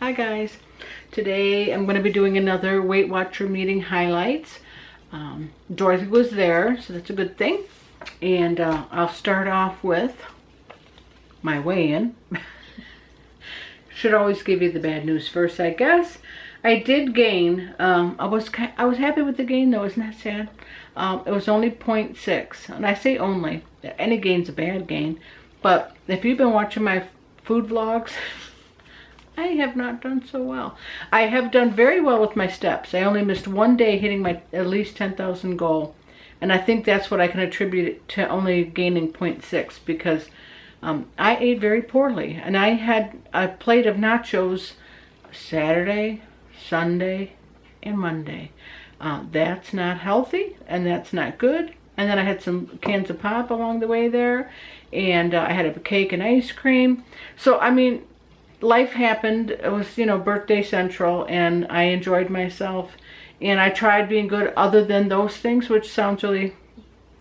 Hi guys, today I'm going to be doing another Weight Watcher meeting highlights. Dorothy was there, so that's a good thing. And I'll start off with my weigh-in. Should always give you the bad news first, I guess. I did gain. I was happy with the gain though. Isn't that sad? It was only 0.6, and I say only. Any gain's a bad gain. But if you've been watching my food vlogs, I have not done so well. I have done very well with my steps. I only missed one day hitting my at least 10,000 goal. And I think that's what I can attribute it to, only gaining 0.6, because I ate very poorly. And I had a plate of nachos Saturday, Sunday, and Monday. That's not healthy, and that's not good. And then I had some cans of pop along the way there. And I had a cake and ice cream. So, I mean, life happened. It was, birthday central, and I enjoyed myself, and I tried being good other than those things, which sounds really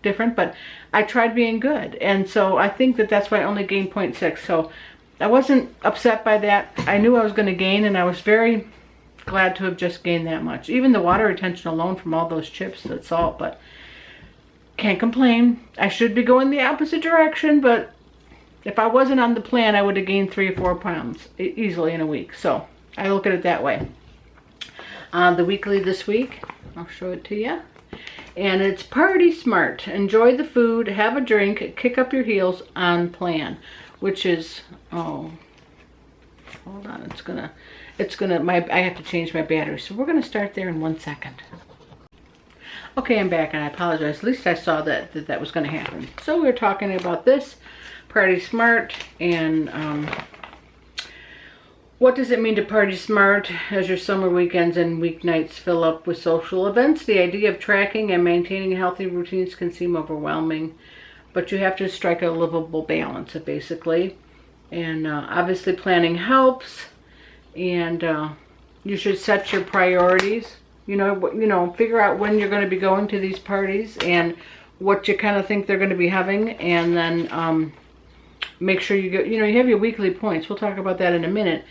different, but I tried being good. And so I think that that's why I only gained 0.6. So I wasn't upset by that. I knew I was going to gain, and I was very glad to have just gained that much. Even the water retention alone from all those chips, that salt, but can't complain. I should be going the opposite direction, but if I wasn't on the plan, I would have gained 3 or 4 pounds easily in a week. So I look at it that way. The weekly this week, I'll show it to you. And it's Party Smart. Enjoy the food, have a drink, kick up your heels, on plan. Which is, oh, hold on, I have to change my battery. So we're gonna start there in 1 second. Okay, I'm back, and I apologize. At least I saw that was gonna happen. So we were talking about this. Party smart, and what does it mean to party smart as your summer weekends and weeknights fill up with social events? The idea of tracking and maintaining healthy routines can seem overwhelming, but you have to strike a livable balance, basically. And obviously planning helps, and you should set your priorities. Figure out when you're going to be going to these parties and what you kind of think they're going to be having, and then make sure you go, you have your weekly points. We'll talk about that in a minute.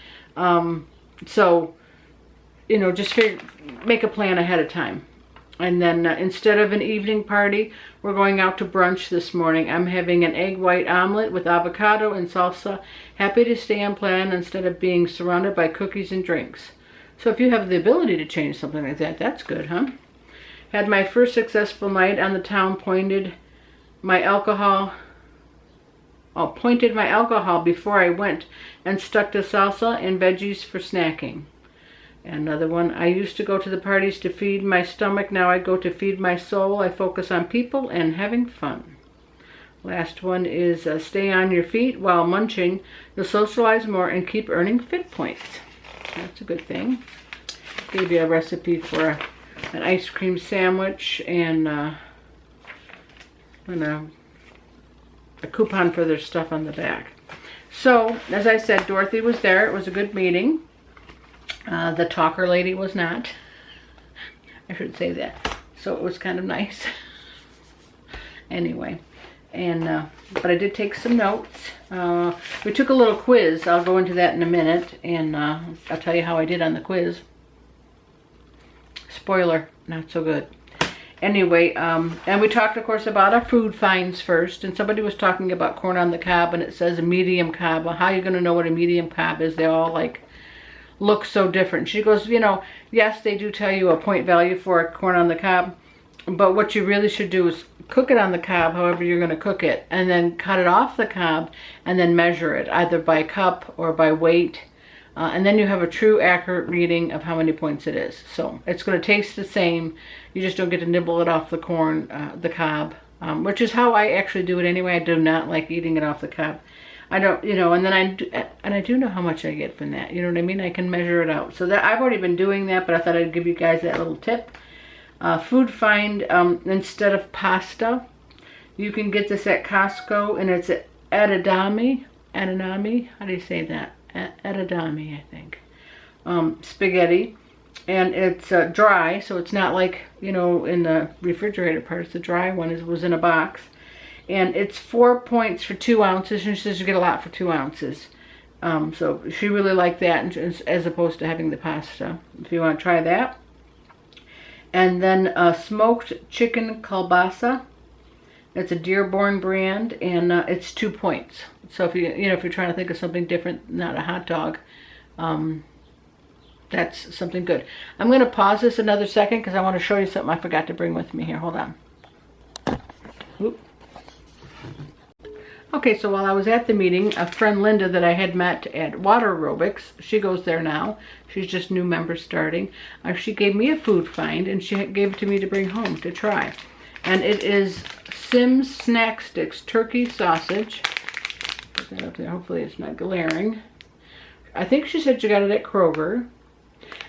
So, just make a plan ahead of time. And then instead of an evening party, we're going out to brunch this morning. I'm having an egg white omelet with avocado and salsa. Happy to stay on plan instead of being surrounded by cookies and drinks. So if you have the ability to change something like that, that's good, huh? Had my first successful night on the town, pointed my alcohol before I went, and stuck to salsa and veggies for snacking. Another one, I used to go to the parties to feed my stomach. Now I go to feed my soul. I focus on people and having fun. Last one is stay on your feet while munching. You'll socialize more and keep earning fit points. That's a good thing. Gave you a recipe for an ice cream sandwich and a coupon for their stuff on the back. So, as I said, Dorothy was there. It was a good meeting. The talker lady was not. I should say that. So it was kind of nice. Anyway, and but I did take some notes. We took a little quiz. I'll go into that in a minute, and I'll tell you how I did on the quiz. Spoiler, not so good. Anyway, and we talked, of course, about our food finds first, and somebody was talking about corn on the cob, and it says a medium cob. Well, how are you going to know what a medium cob is? They all, look so different. She goes, yes, they do tell you a point value for a corn on the cob, but what you really should do is cook it on the cob, however you're going to cook it, and then cut it off the cob, and then measure it, either by cup or by weight. And then you have a true accurate reading of how many points it is. So it's going to taste the same. You just don't get to nibble it off the corn, the cob, which is how I actually do it anyway. I do not like eating it off the cob. I don't, and then I do know how much I get from that. You know what I mean? I can measure it out. So that I've already been doing that, but I thought I'd give you guys that little tip. Food find, instead of pasta, you can get this at Costco, and it's edamame. How do you say that? Edamame, I think. Spaghetti, and it's dry, so it's not like in the refrigerator part. It's the dry one. It was in a box, and it's 4 points for 2 ounces. And she says you get a lot for 2 ounces. So she really liked that as opposed to having the pasta, if you want to try that. And then smoked chicken kielbasa. It's a Dearborn brand, and it's 2 points. So if if you're trying to think of something different, not a hot dog, that's something good. I'm going to pause this another second because I want to show you something I forgot to bring with me here. Hold on. Oop. Okay, so while I was at the meeting, a friend Linda that I had met at Water Aerobics, she goes there now. She's just new member starting. She gave me a food find, and she gave it to me to bring home to try. And it is Sim's Snack Sticks turkey sausage. Put that up there. Hopefully it's not glaring. I think she said she got it at Kroger.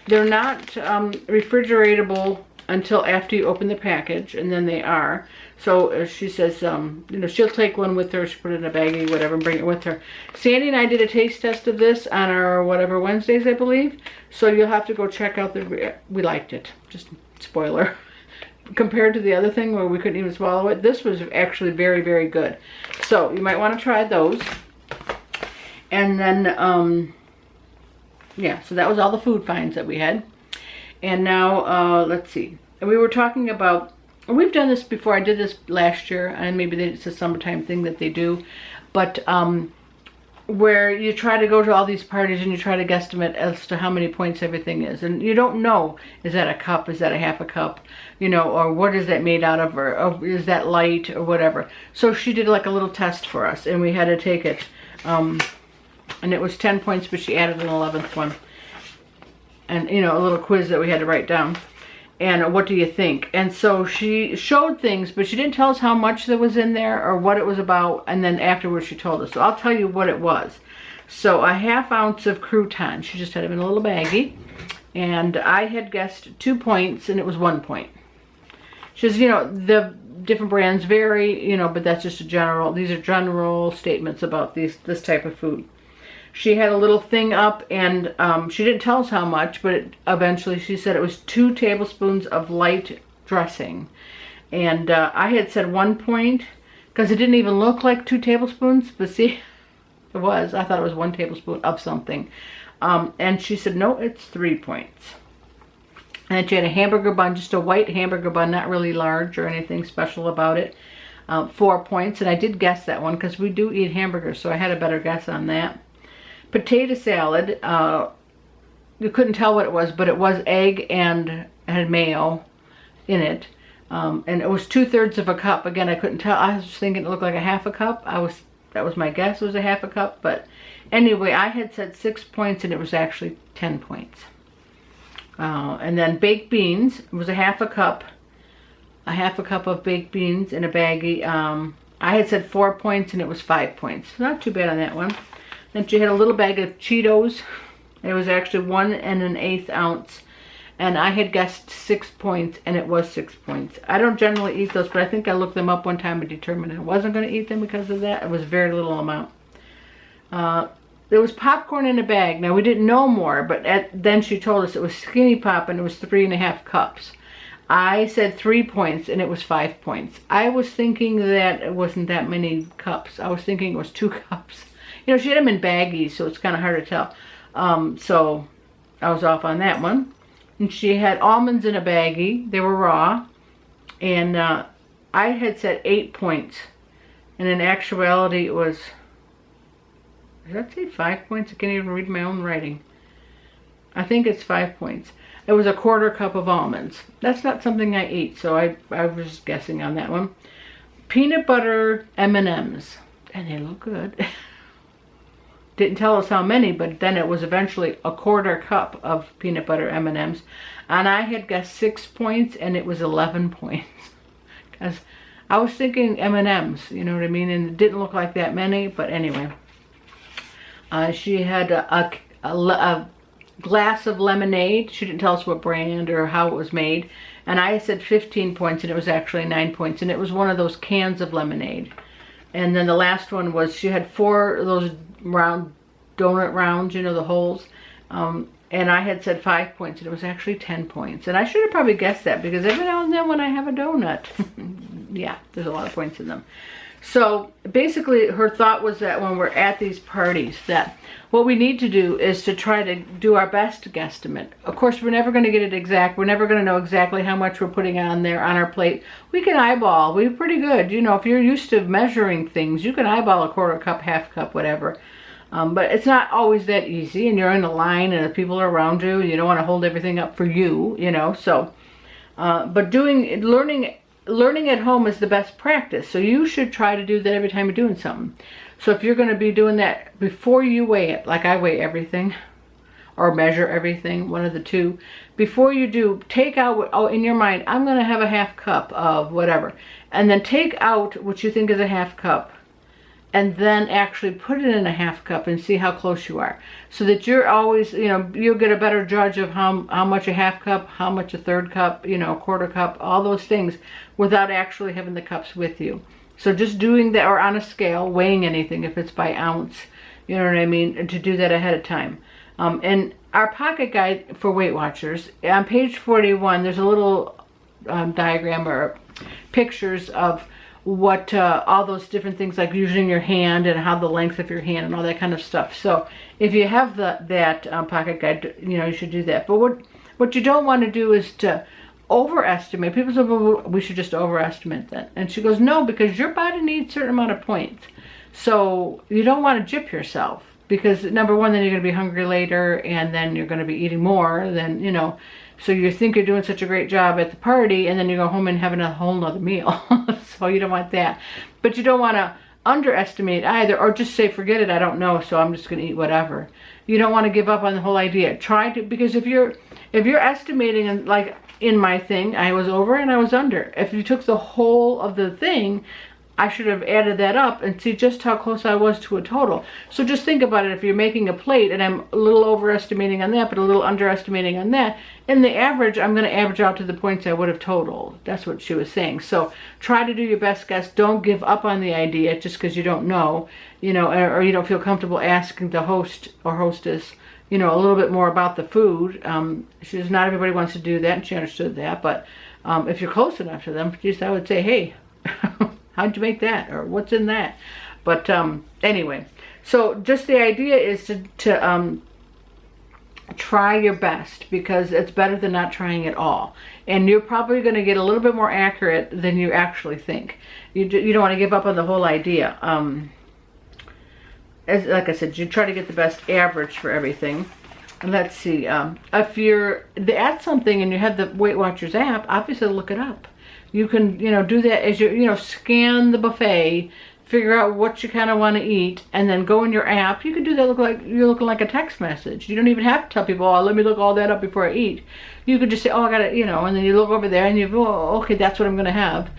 They're not refrigeratable until after you open the package, and then they are. So she says, she'll take one with her, she'll put it in a baggie, whatever, and bring it with her. Sandy and I did a taste test of this on our Wednesdays, I believe. So you'll have to go check out we liked it. Just spoiler. Compared to the other thing where we couldn't even swallow it, this was actually very, very good. So you might want to try those. And then, yeah, so that was all the food finds that we had. And now, let's see. We were talking about, we've done this before. I did this last year, and maybe it's a summertime thing that they do. But where you try to go to all these parties and you try to guesstimate as to how many points everything is. And you don't know, is that a cup, is that a half a cup, or what is that made out of, or is that light, or whatever. So she did like a little test for us, and we had to take it. And it was 10 points, but she added an 11th one. And, a little quiz that we had to write down. And what do you think? And so she showed things, but she didn't tell us how much there was in there or what it was about. And then afterwards she told us. So I'll tell you what it was. So a ½ ounce of croutons. She just had them in a little baggie. And I had guessed 2 points, and it was 1 point. She says, the different brands vary, but that's just these are general statements about this type of food. She had a little thing up, and she didn't tell us how much, but eventually she said it was 2 tablespoons of light dressing. And I had said 1 point, because it didn't even look like 2 tablespoons, but see, it was. I thought it was 1 tablespoon of something. And she said, no, it's 3 points. And she had a hamburger bun, just a white hamburger bun, not really large or anything special about it. 4 points, and I did guess that one, because we do eat hamburgers, so I had a better guess on that. Potato salad, you couldn't tell what it was, but it was egg and had mayo in it. And it was 2/3 of a cup. Again, I couldn't tell. I was thinking it looked like a ½ a cup. That was my guess, was a ½ a cup. But anyway, I had said 6 points, and it was actually 10 points. And then baked beans, it was a ½ a cup. A ½ a cup of baked beans in a baggie. I had said 4 points, and it was 5 points. Not too bad on that one. Then she had a little bag of Cheetos. It was actually 1 1/8 ounce. And I had guessed 6 points, and it was 6 points. I don't generally eat those, but I think I looked them up one time and determined I wasn't going to eat them because of that. It was very little amount. There was popcorn in a bag. Now, we didn't know more, but then she told us it was Skinny Pop, and it was 3½ cups. I said 3 points, and it was 5 points. I was thinking that it wasn't that many cups. I was thinking it was 2 cups. She had them in baggies, so it's kind of hard to tell. So I was off on that one. And she had almonds in a baggie. They were raw. And I had said 8 points. And in actuality, it was, did that say 5 points? I can't even read my own writing. I think it's 5 points. It was a ¼ cup of almonds. That's not something I eat, so I was guessing on that one. Peanut butter M&Ms. And they look good. Didn't tell us how many, but then it was eventually a ¼ cup of peanut butter M&Ms. And I had guessed 6 points, and it was 11 points. Because I was thinking M&Ms, you know what I mean? And it didn't look like that many, but anyway. She had a glass of lemonade. She didn't tell us what brand or how it was made. And I said 15 points, and it was actually 9 points. And it was one of those cans of lemonade. And then the last one was, she had 4 of those round donut rounds, the holes. And I had said 5 points, and it was actually 10 points. And I should have probably guessed that, because every now and then when I have a donut, yeah, there's a lot of points in them. So basically her thought was that when we're at these parties, that what we need to do is to try to do our best to guesstimate. Of course, we're never going to get it exact. We're never going to know exactly how much we're putting on there on our plate. We can eyeball. We're pretty good. You know, if you're used to measuring things, you can eyeball a quarter cup, half cup, whatever. But it's not always that easy, and you're in a line and the people are around you, and you don't want to hold everything up for you, you know. So, but learning at home is the best practice. So you should try to do that every time you're doing something. So if you're going to be doing that before you weigh it, like I weigh everything or measure everything, one of the two, before you do, take out what, oh, in your mind, I'm going to have a half cup of whatever, and then take out what you think is a half cup, and then actually put it in a half cup and see how close you are. So that you're always, you know, you'll get a better judge of how much a half cup, how much a third cup, you know, a quarter cup, all those things, without actually having the cups with you. So just doing that, or on a scale, weighing anything, if it's by ounce, you know what I mean, and to do that ahead of time. And our pocket guide for Weight Watchers, on page 41, there's a little diagram or pictures of what all those different things, like using your hand and how the length of your hand and all that kind of stuff. So if you have that pocket guide, you know, you should do that. But what you don't want to do is to overestimate. People say, well, we should just overestimate that. And she goes, no, because your body needs a certain amount of points. So you don't want to gyp yourself, because number one, then you're going to be hungry later, and then you're going to be eating more than, you know. So you think you're doing such a great job at the party, and then you go home and have a whole nother meal. So you don't want that. But you don't want to underestimate either, or just say, forget it, I don't know, so I'm just going to eat whatever. You don't want to give up on the whole idea. Try to, because if you're estimating, and like in my thing, I was over and I was under. If you took the whole of the thing, I should have added that up and see just how close I was to a total. So just think about it. If you're making a plate and I'm a little overestimating on that, but a little underestimating on that, in the average, I'm going to average out to the points I would have totaled. That's what she was saying. So try to do your best guess. Don't give up on the idea just because you don't know, you know, or you don't feel comfortable asking the host or hostess, you know, a little bit more about the food. She says not everybody wants to do that, and she understood that. But if you're close enough to them, just I would say, hey, how'd you make that? Or what's in that? But anyway, so just the idea is to try your best, because it's better than not trying at all. And you're probably going to get a little bit more accurate than you actually think. You don't want to give up on the whole idea. Like I said, you try to get the best average for everything. And let's see, if you're at something and you have the Weight Watchers app, obviously look it up. You can, you know, do that as you scan the buffet, figure out what you kind of want to eat, and then go in your app. You can do that look like you're looking like a text message. You don't even have to tell people, oh, let me look all that up before I eat. You could just say, oh, I got it, you know, and then you look over there and you go, oh, okay, that's what I'm going to have.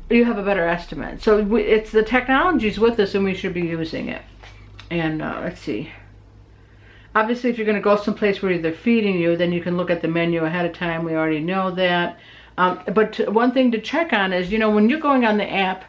You have a better estimate. So it's the technology's with us, and we should be using it. And let's see. Obviously, if you're going to go someplace where they're feeding you, then you can look at the menu ahead of time. We already know that. But one thing to check on is, you know, when you're going on the app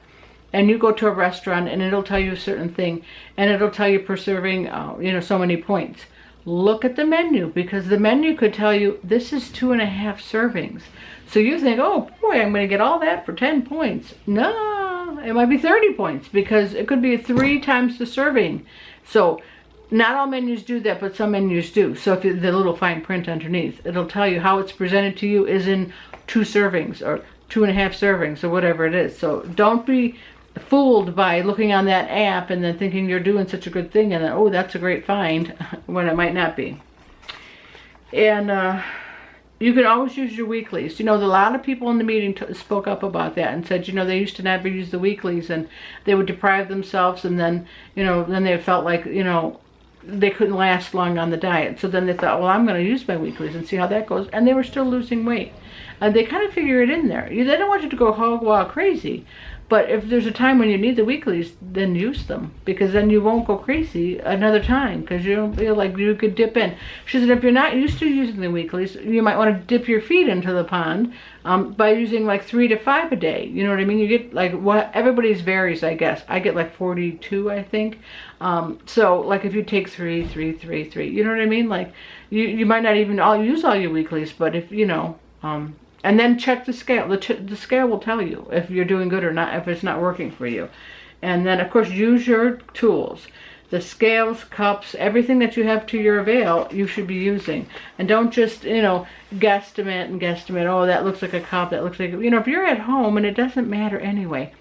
and you go to a restaurant and it'll tell you a certain thing, and it'll tell you per serving, you know, so many points. Look at the menu, because the menu could tell you this is 2.5 servings. So you think, oh boy, I'm going to get all that for 10 points. No, it might be 30 points, because it could be 3 times the serving. So not all menus do that, but some menus do. So if the little fine print underneath, it'll tell you how it's presented to you is in 2 servings or 2.5 servings or whatever it is. So don't be fooled by looking on that app and then thinking you're doing such a good thing and then, oh, that's a great find, when it might not be. And you can always use your weeklies. You know, a lot of people in the meeting spoke up about that and said, you know, they used to never use the weeklies, and they would deprive themselves, and then, you know, then they felt like, you know, they couldn't last long on the diet. So then they thought, well, I'm going to use my weeklies and see how that goes. And they were still losing weight. And they kind of figure it in there. They don't want you to go hog wild crazy. But if there's a time when you need the weeklies, then use them, because then you won't go crazy another time, because you don't feel like you could dip in. She said if you're not used to using the weeklies, you might want to dip your feet into the pond by using like 3 to 5 a day. You know what I mean? You get like, what everybody's varies, I guess. I get like 42, I think. So like if you take 3, 3, 3, 3, you know what I mean? Like you might not even use all your weeklies, but if, you know, and then check the scale. The scale will tell you if you're doing good or not, if it's not working for you. And then, of course, use your tools. The scales, cups, everything that you have to your avail, you should be using. And don't just, guesstimate and guesstimate. Oh, that looks like a cup. That looks like, if you're at home, and it doesn't matter anyway,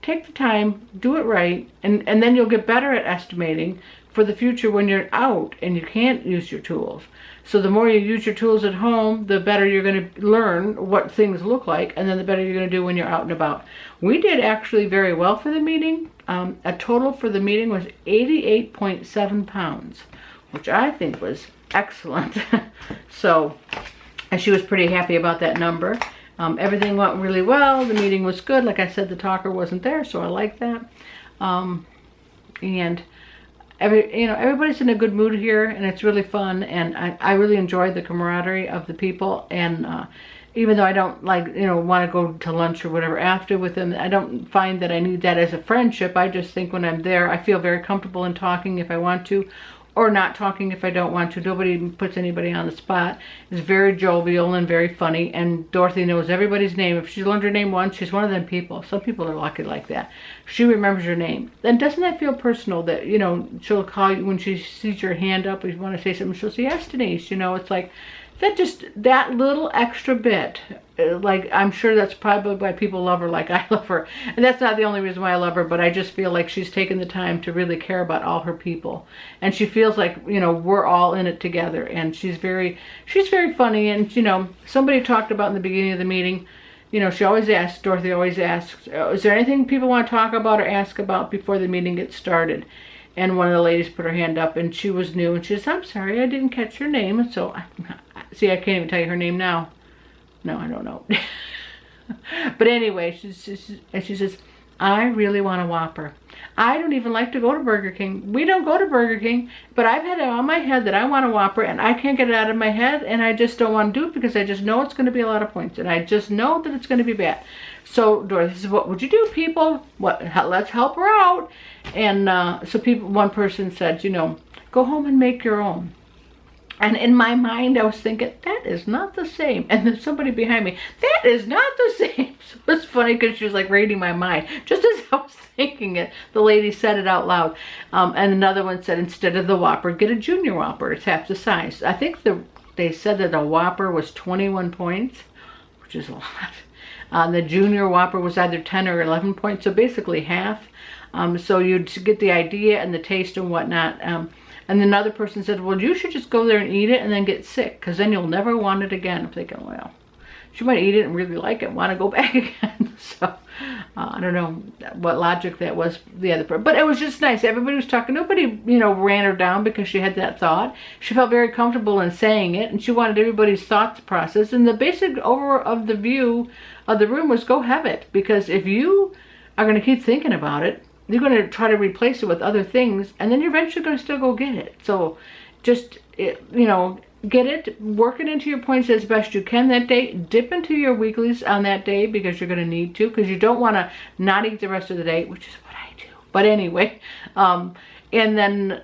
take the time, do it right, and then you'll get better at estimating for the future when you're out and you can't use your tools. So the more you use your tools at home, the better you're going to learn what things look like, and then the better you're going to do when you're out and about. We did actually very well for the meeting. A total for the meeting was 88.7 pounds, which I think was excellent. So, and she was pretty happy about that number. Everything went really well. The meeting was good. Like I said, the talker wasn't there, so I like that. And everybody's in a good mood here, and it's really fun, and I really enjoyed the camaraderie of the people. And even though I don't want to go to lunch or whatever after with them, I don't find that I need that as a friendship. I just think when I'm there, I feel very comfortable in talking if I want to, or not talking if I don't want to. Nobody puts anybody on the spot. It's very jovial and very funny, and Dorothy knows everybody's name. If she's learned her name once, she's one of them people. Some people are lucky like that. She remembers your name. Then doesn't that feel personal that, she'll call you when she sees your hand up, if you want to say something, she'll say, yes, Denise. It's like, that little extra bit, like, I'm sure that's probably why people love her like I love her. And that's not the only reason why I love her, but I just feel like she's taken the time to really care about all her people. And she feels like, we're all in it together. And she's very funny. And, somebody talked about in the beginning of the meeting, she always asks, Dorothy always asks, is there anything people want to talk about or ask about before the meeting gets started? And one of the ladies put her hand up, and she was new, and she says, I'm sorry, I didn't catch your name. And so, see, I can't even tell you her name now. No, I don't know. But anyway, she says, I really want a Whopper. I don't even like to go to Burger King. We don't go to Burger King, but I've had it on my head that I want a Whopper, and I can't get it out of my head, and I just don't want to do it because I just know it's going to be a lot of points, and I just know that it's going to be bad. So Dorothy says, what would you do, people? Let's help her out. And so one person said, go home and make your own. And in my mind, I was thinking, that is not the same. And then somebody behind me, that is not the same. So it's funny because she was like reading my mind. Just as I was thinking it, the lady said it out loud. And another one said, instead of the Whopper, get a junior Whopper. It's half the size. I think they said that a Whopper was 21 points, which is a lot. The junior Whopper was either 10 or 11 points, so basically half. So you'd get the idea and the taste and whatnot. And another person said, well, you should just go there and eat it and then get sick, because then you'll never want it again. I'm thinking, well, she might eat it and really like it and want to go back again. So I don't know what logic that was for the other person. But it was just nice. Everybody was talking. Nobody, ran her down because she had that thought. She felt very comfortable in saying it, and she wanted everybody's thoughts processed. And the basic of the view of the room was go have it. Because if you are going to keep thinking about it, you're going to try to replace it with other things, and then you're eventually going to still go get it. So just, get it, work it into your points as best you can that day. Dip into your weeklies on that day because you're going to need to, because you don't want to not eat the rest of the day, which is what I do. But anyway, and then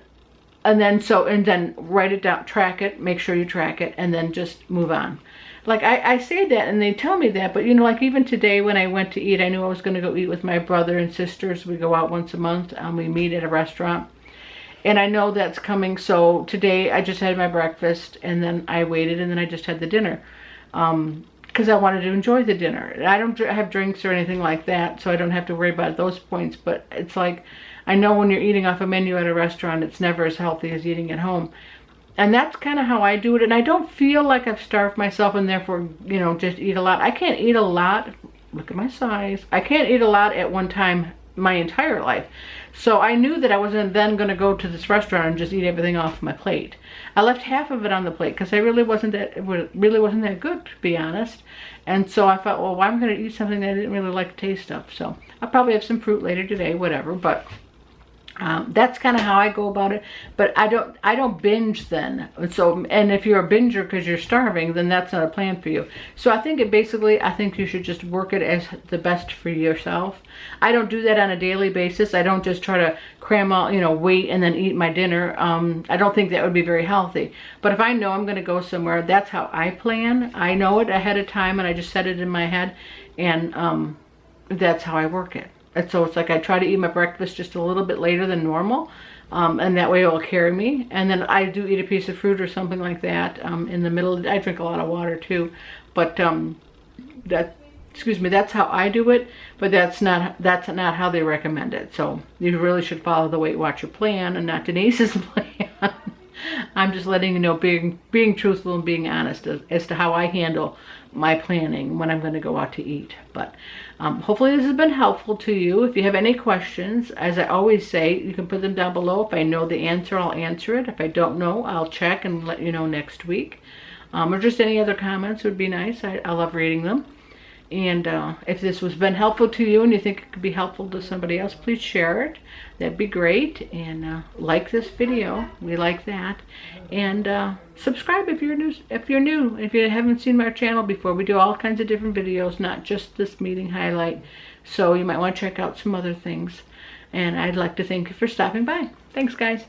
write it down, track it, make sure you track it, and then just move on. Like I say that and they tell me that, but like even today when I went to eat, I knew I was going to go eat with my brother and sisters. We go out once a month. We meet at a restaurant, and I know that's coming. So today I just had my breakfast, and then I waited, and then I just had the dinner because I wanted to enjoy the dinner. I don't have drinks or anything like that, so I don't have to worry about those points. But it's like, I know when you're eating off a menu at a restaurant, it's never as healthy as eating at home. And that's kind of how I do it. And I don't feel like I've starved myself and therefore, just eat a lot. I can't eat a lot. Look at my size. I can't eat a lot at one time my entire life. So I knew that I wasn't then going to go to this restaurant and just eat everything off my plate. I left half of it on the plate because it really wasn't that good, to be honest. And so I thought, well, why am I going to eat something that I didn't really like the taste of? So I'll probably have some fruit later today, whatever. But that's kind of how I go about it. But I don't binge then. So, and if you're a binger because you're starving, then that's not a plan for you. So I think I think you should just work it as the best for yourself. I don't do that on a daily basis. I don't just try to cram all, wait and then eat my dinner. I don't think that would be very healthy. But if I know I'm going to go somewhere, that's how I plan. I know it ahead of time, and I just set it in my head, and that's how I work it. And so it's like I try to eat my breakfast just a little bit later than normal. And that way it will carry me. And then I do eat a piece of fruit or something like that in the middle. I drink a lot of water too. But that's how I do it. But that's not how they recommend it. So you really should follow the Weight Watcher plan and not Denise's plan. I'm just letting you know, being truthful and being honest as to how I handle my planning when I'm going to go out to eat. But hopefully this has been helpful to you. If you have any questions, as I always say, you can put them down below. If I know the answer, I'll answer it. If I don't know, I'll check and let you know next week. Or just any other comments would be nice. I love reading them. And if this has been helpful to you and you think it could be helpful to somebody else, please share it. That'd be great. And like this video. We like that. And subscribe if you're new. If you haven't seen my channel before, we do all kinds of different videos, not just this meeting highlight. So you might want to check out some other things. And I'd like to thank you for stopping by. Thanks, guys.